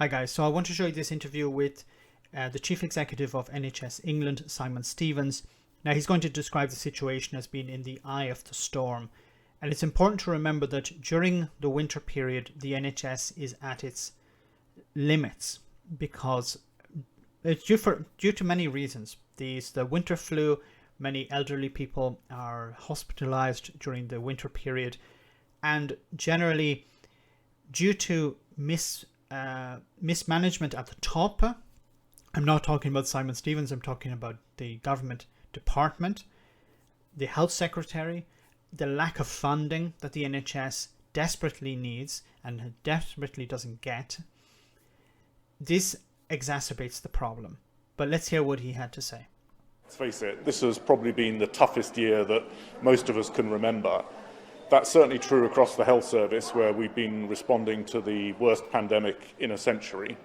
Hi guys, so I want to show you this interview with the Chief Executive of NHS England, Simon Stevens. Now he's going to describe the situation as being in the eye of the storm. And it's important to remember that during the winter period, the NHS is at its limits because it's due to many reasons. The winter flu, many elderly people are hospitalized during the winter period, and generally due to mismanagement at the top. I'm not talking about Simon Stevens, I'm talking about the government department, the health secretary, the lack of funding that the NHS desperately needs and desperately doesn't get. This exacerbates the problem. But let's hear what he had to say. Let's face it, this has probably been the toughest year that most of us can remember. That's certainly true across the health service, where we've been responding to the worst pandemic in a century.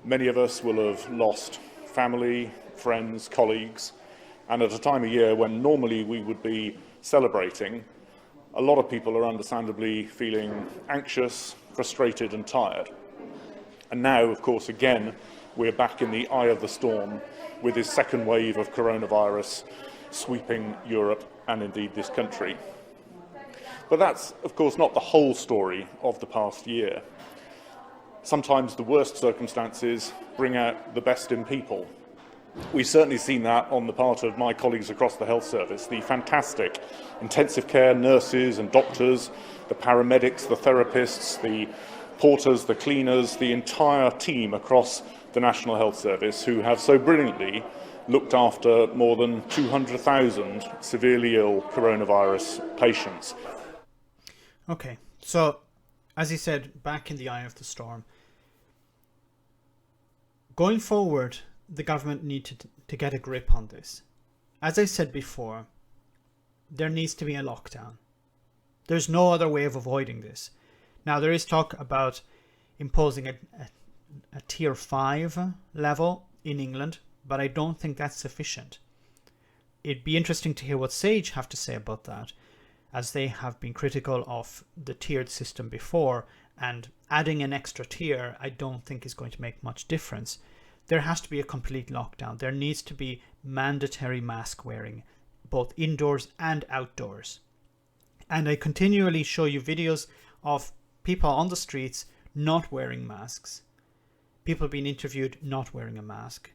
Many of us will have lost family, friends, colleagues, and at a time of year when normally we would be celebrating, a lot of people are understandably feeling anxious, frustrated and tired. And now, of course, again, we're back in the eye of the storm with this second wave of coronavirus sweeping Europe and indeed this country. But that's, of course, not the whole story of the past year. Sometimes the worst circumstances bring out the best in people. We've certainly seen that on the part of my colleagues across the health service, the fantastic intensive care nurses and doctors, the paramedics, the therapists, the porters, the cleaners, the entire team across the National Health Service who have so brilliantly looked after more than 200,000 severely ill coronavirus patients. Okay, so as he said, back in the eye of the storm. Going forward, the government needs to get a grip on this. As I said before, there needs to be a lockdown. There's no other way of avoiding this. Now, there is talk about imposing a tier 5 level in England, but I don't think that's sufficient. It'd be interesting to hear what SAGE have to say about that, as they have been critical of the tiered system before, and adding an extra tier I don't think is going to make much difference. There has to be a complete lockdown. There needs to be mandatory mask wearing, both indoors and outdoors. And I continually show you videos of people on the streets not wearing masks. People being interviewed not wearing a mask.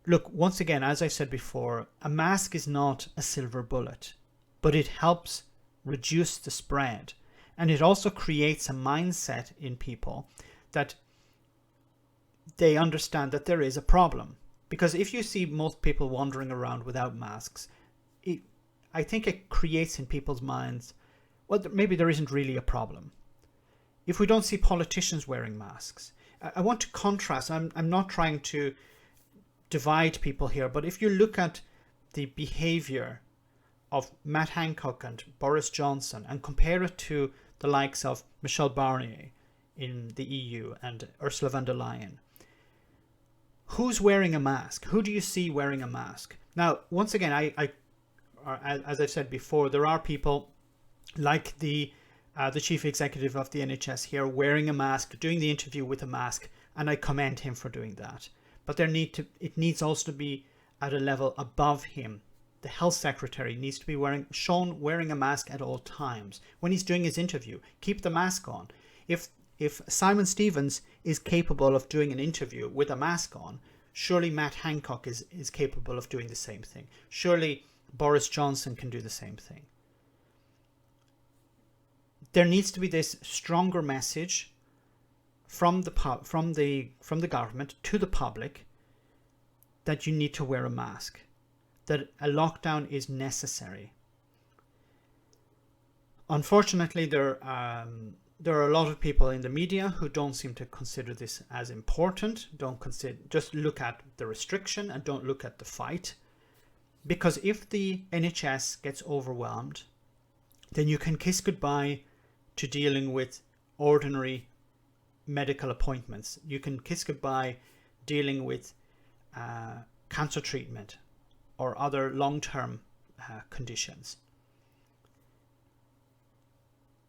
Look, once again, as I said before, a mask is not a silver bullet, but it helps reduce the spread. And it also creates a mindset in people that they understand that there is a problem. Because if you see most people wandering around without masks, I think it creates in people's minds, well, maybe there isn't really a problem. If we don't see politicians wearing masks, I want to contrast. I'm not trying to divide people here, but if you look at the behavior of Matt Hancock and Boris Johnson and compare it to the likes of Michel Barnier in the EU and Ursula von der Leyen, who's wearing a mask? Who do you see wearing a mask? Now, once again, as I've said before, there are people like the chief executive of the NHS here wearing a mask, doing the interview with a mask, and I commend him for doing that. But it needs also to be at a level above him. The health secretary needs to be shown wearing a mask at all times. When he's doing his interview, keep the mask on. If Simon Stevens is capable of doing an interview with a mask on, surely Matt Hancock is capable of doing the same thing. Surely Boris Johnson can do the same thing. There needs to be this stronger message from the government to the public that you need to wear a mask, that a lockdown is necessary. Unfortunately, there are a lot of people in the media who don't seem to consider this as important. Just look at the restriction and don't look at the fight. Because if the NHS gets overwhelmed, then you can kiss goodbye to dealing with ordinary medical appointments. You can kiss goodbye dealing with cancer treatment or other long-term conditions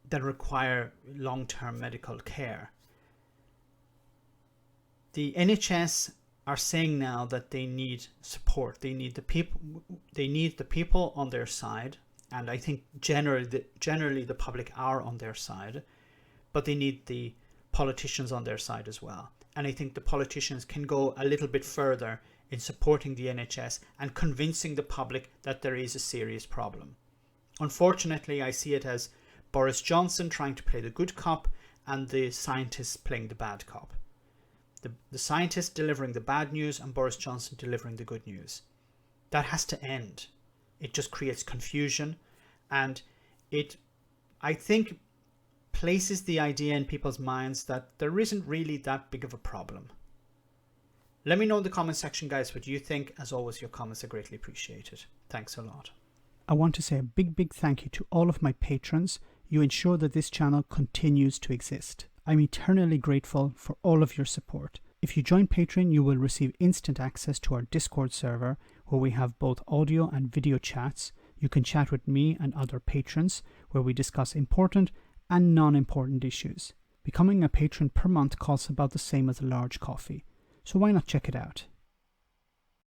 that require long-term medical care. The NHS are saying now that they need support. They need the people. They need the people on their side, and I think generally the public are on their side, but they need the politicians on their side as well. And I think the politicians can go a little bit further in supporting the NHS and convincing the public that there is a serious problem. Unfortunately, I see it as Boris Johnson trying to play the good cop and the scientists playing the bad cop. The scientists delivering the bad news and Boris Johnson delivering the good news. That has to end. It just creates confusion, and it, I think, places the idea in people's minds that there isn't really that big of a problem. Let me know in the comment section, guys, what you think. As always, your comments are greatly appreciated. Thanks a lot. I want to say a big thank you to all of my patrons. You ensure that this channel continues to exist. I'm eternally grateful for all of your support. If you join Patreon, you will receive instant access to our Discord server, where we have both audio and video chats. You can chat with me and other patrons, where we discuss important and non-important issues. Becoming a patron per month costs about the same as a large coffee, so why not check it out?